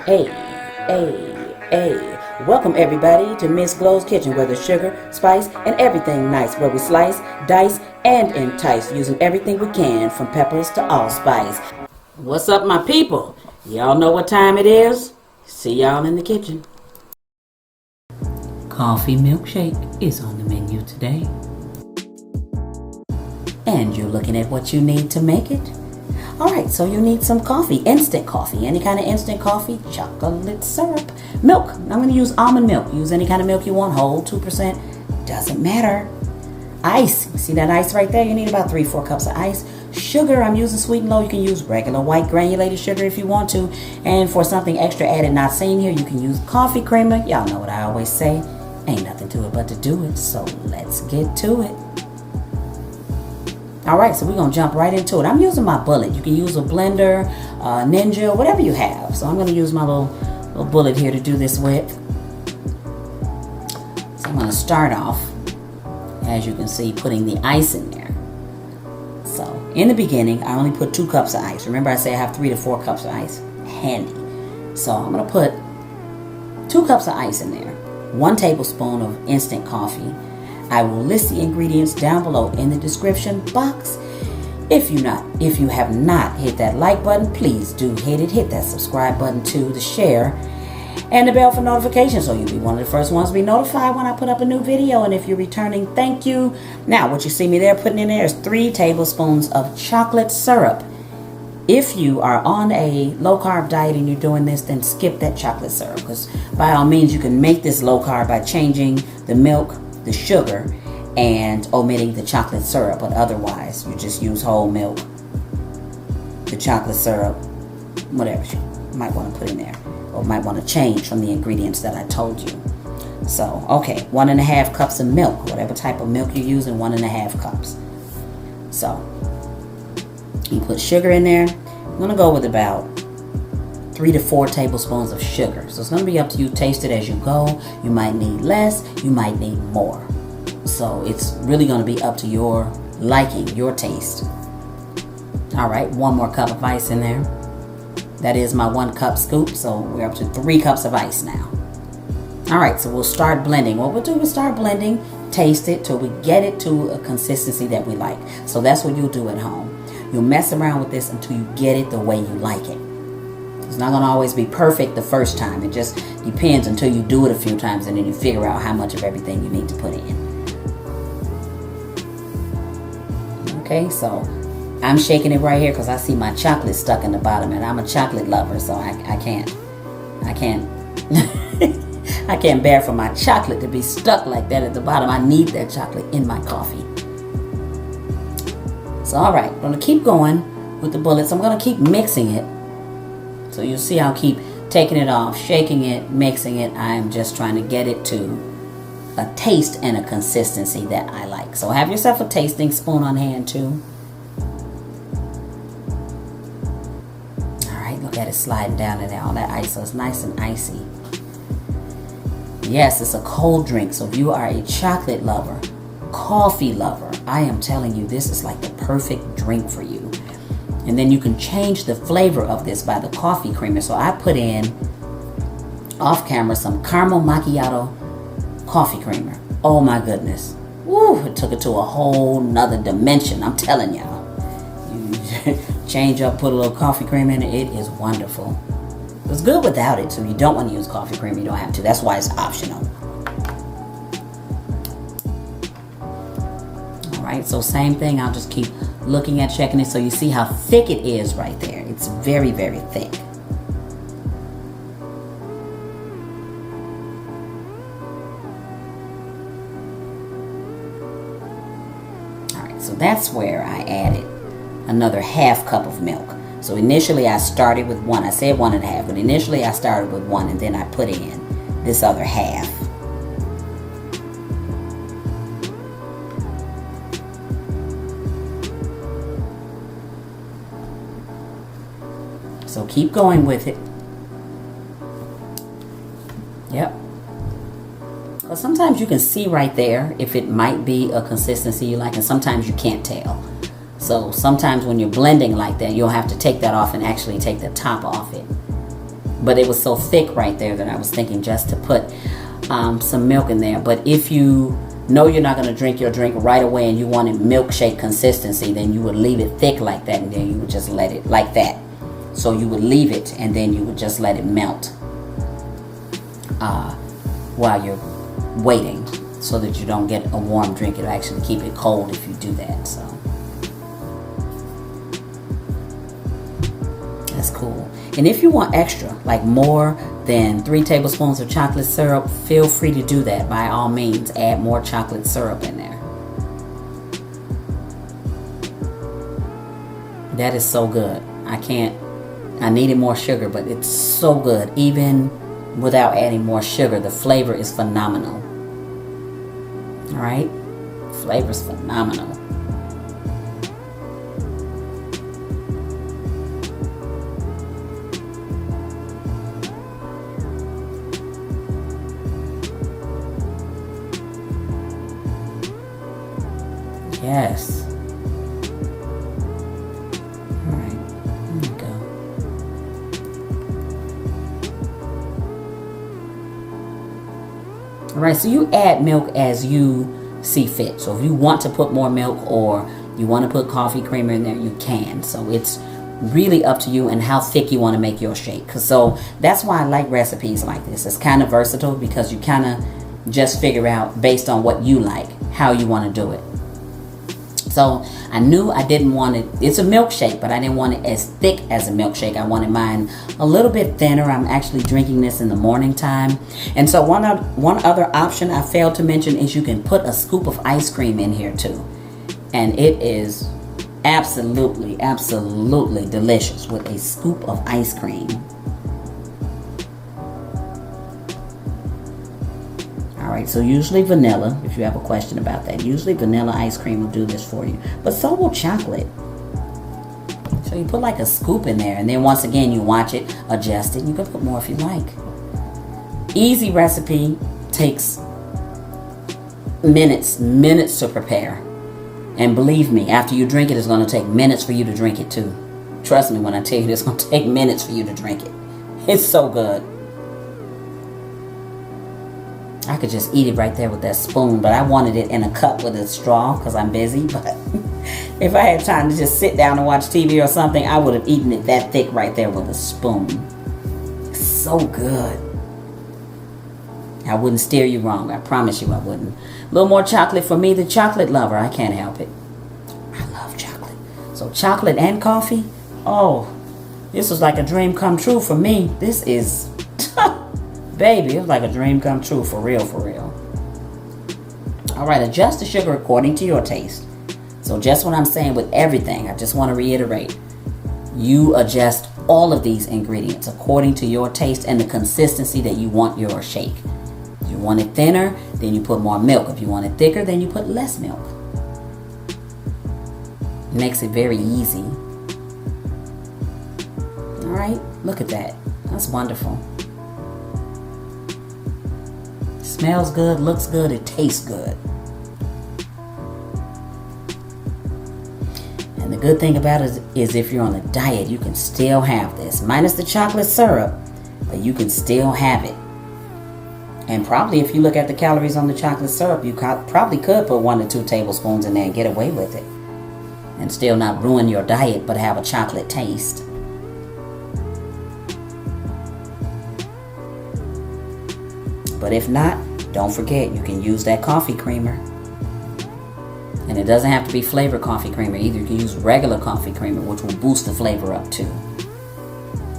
Hey, hey. Welcome everybody to Miss Glow's Kitchen, where there's sugar, spice, and everything nice, where we slice, dice, and entice, using everything we can, from peppers to allspice. What's up, my people? Y'all know what time it is? See y'all in the kitchen. Coffee milkshake is on the menu today. And you're looking at what you need to make it. Alright, so you need some coffee, instant coffee, any kind of instant coffee, chocolate syrup, milk. I'm going to use almond milk. Use any kind of milk you want, whole, 2%, doesn't matter. Ice, see that ice right there? You need about 3-4 cups of ice. Sugar, I'm using sweet and low. You can use regular white granulated sugar if you want to. And for something extra added not seen here, you can use coffee creamer. Y'all know what I always say, ain't nothing to it but to do it, so let's get to it. Alright, so we're going to jump right into it. I'm using my bullet. You can use a blender, Ninja, whatever you have. So I'm going to use my little bullet here to do this with. So I'm going to start off, as you can see, putting the ice in there. So in the beginning, I only put 2 cups of ice. Remember I say I have 3 to 4 cups of ice handy. So I'm going to put 2 cups of ice in there. 1 tablespoon of instant coffee. I will list the ingredients down below in the description box. If you have not hit that like button, please do hit it. Hit that subscribe button too, the share, and the bell for notifications, so you'll be one of the first ones to be notified when I put up a new video. And if you're returning, thank you. Now, what you see me there putting in there is 3 tablespoons of chocolate syrup. If you are on a low-carb diet and you're doing this, then skip that chocolate syrup, because by all means, you can make this low-carb by changing the milk, the sugar, and omitting the chocolate syrup. But otherwise, you just use whole milk, the chocolate syrup, whatever you might want to put in there, or might want to change from the ingredients that I told you. So, okay, 1.5 cups of milk, whatever type of milk you're using, 1.5 cups. So, you put sugar in there. I'm going to go with about 3 to 4 tablespoons of sugar. So it's going to be up to you. Taste it as you go. You might need less. You might need more. So it's really going to be up to your liking, your taste. All right, 1 more cup of ice in there. That is my 1 cup scoop. So we're up to 3 cups of ice now. All right, so we'll start blending. What we'll do is start blending, taste it till we get it to a consistency that we like. So that's what you'll do at home. You'll mess around with this until you get it the way you like it. It's not going to always be perfect the first time. It just depends until you do it a few times, and then you figure out how much of everything you need to put in. Okay, so I'm shaking it right here because I see my chocolate stuck in the bottom, and I'm a chocolate lover, so I can't I can't bear for my chocolate to be stuck like that at the bottom. I need that chocolate in my coffee. So all right, I'm going to keep going with the bullets. I'm going to keep mixing it. So you'll see I'll keep taking it off, shaking it, mixing it. I'm just trying to get it to a taste and a consistency that I like. So have yourself a tasting spoon on hand too. All right, look at it sliding down in there. All that ice, so it's nice and icy. Yes, it's a cold drink. So if you are a chocolate lover, coffee lover, I am telling you, this is like the perfect drink for you. And then you can change the flavor of this by the coffee creamer. So I put in, off camera, some caramel macchiato coffee creamer. Oh my goodness. Woo, it took it to a whole nother dimension. I'm telling y'all. You change up, put a little coffee cream in it. It is wonderful. It's good without it. So if you don't want to use coffee creamer, you don't have to. That's why it's optional. Alright, so same thing. I'll just keep looking at, checking it, so you see how thick it is right there. It's very, very thick. Alright, so that's where I added another 1/2 cup of milk. So initially I started with 1. I said 1.5, but initially I started with 1, and then I put in this other half. So keep going with it. Yep. But sometimes you can see right there if it might be a consistency you like, and sometimes you can't tell. So sometimes when you're blending like that, you'll have to take that off and actually take the top off it. But it was so thick right there that I was thinking just to put some milk in there. But if you know you're not going to drink your drink right away and you wanted milkshake consistency, then you would leave it thick like that, and then you would just let it like that. So you would leave it and then you would just let it melt while you're waiting, so that you don't get a warm drink. It'll actually keep it cold if you do that. So that's cool. And if you want extra, like more than 3 tablespoons of chocolate syrup, feel free to do that. By all means, add more chocolate syrup in there. That is so good. I needed more sugar, but it's so good. Even without adding more sugar, the flavor is phenomenal. All right? Flavor's phenomenal. Yes. All right. There we go. All right, so you add milk as you see fit. So if you want to put more milk or you want to put coffee creamer in there, you can. So it's really up to you and how thick you want to make your shake. So that's why I like recipes like this. It's kind of versatile because you kind of just figure out based on what you like, how you want to do it. So I knew I didn't want it. It's a milkshake, but I didn't want it as thick as a milkshake. I wanted mine a little bit thinner. I'm actually drinking this in the morning time. And so one other option I failed to mention is you can put a scoop of ice cream in here too. And it is absolutely, absolutely delicious with a scoop of ice cream. Alright, so usually vanilla, if you have a question about that. Usually vanilla ice cream will do this for you. But so will chocolate. So you put like a scoop in there, and then once again you watch it, adjust it. You can put more if you like. Easy recipe, takes minutes to prepare. And believe me, after you drink it, it's going to take minutes for you to drink it too. Trust me when I tell you it's going to take minutes for you to drink it. It's so good. I could just eat it right there with that spoon, but I wanted it in a cup with a straw because I'm busy. But if I had time to just sit down and watch TV or something, I would have eaten it that thick right there with a spoon. So good. I wouldn't steer you wrong. I promise you I wouldn't. A little more chocolate for me, the chocolate lover. I can't help it. I love chocolate. So chocolate and coffee. Oh, this was like a dream come true for me. This is... Baby, it was like a dream come true, for real, for real. All right, adjust the sugar according to your taste. So just what I'm saying with everything, I just want to reiterate. You adjust all of these ingredients according to your taste and the consistency that you want your shake. If you want it thinner, then you put more milk. If you want it thicker, then you put less milk. It makes it very easy. All right, look at that. That's wonderful. Smells good, looks good, it tastes good. And the good thing about it is if you're on a diet, you can still have this. Minus the chocolate syrup, but you can still have it. And probably if you look at the calories on the chocolate syrup, you probably could put 1 to 2 tablespoons in there and get away with it. And still not ruin your diet, but have a chocolate taste. But if not, don't forget, you can use that coffee creamer. And it doesn't have to be flavored coffee creamer either. You can use regular coffee creamer, which will boost the flavor up too.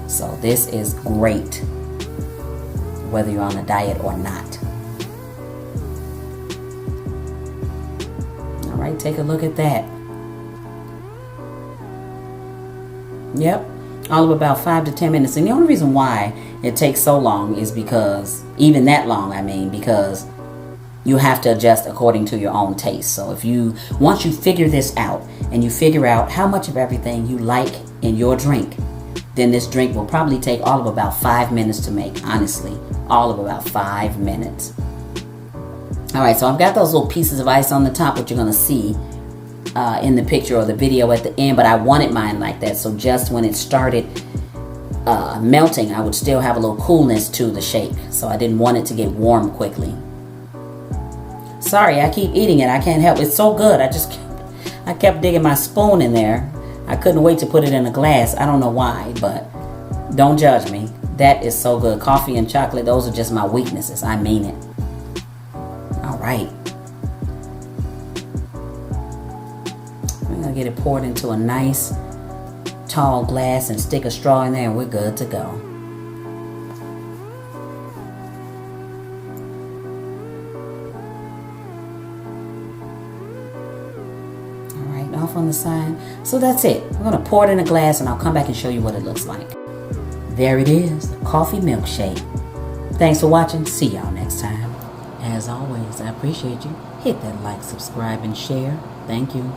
So this is great, whether you're on a diet or not. All right, take a look at that. Yep, all of about 5 to 10 minutes. And the only reason why it takes so long is because, even that long, I mean, because you have to adjust according to your own taste. So once you figure this out and you figure out how much of everything you like in your drink, then this drink will probably take all of about 5 minutes to make, honestly. All of about 5 minutes. All right, so I've got those little pieces of ice on the top, which you're going to see in the picture or the video at the end, but I wanted mine like that. So just when it started melting, I would still have a little coolness to the shake. So I didn't want it to get warm quickly. Sorry, I keep eating it. I can't help it. It's so good. I kept digging my spoon in there. I couldn't wait to put it in a glass. I don't know why, but don't judge me. That is so good. Coffee and chocolate, those are just my weaknesses. I mean it. All right. We're going to get it poured into a nice tall glass and stick a straw in there and we're good to go. Off on the side. So that's it. We're going to pour it in a glass and I'll come back and show you what it looks like. There it is, the coffee milkshake. Thanks for watching. See y'all next time. As always, I appreciate you. Hit that like, subscribe, and share. Thank you.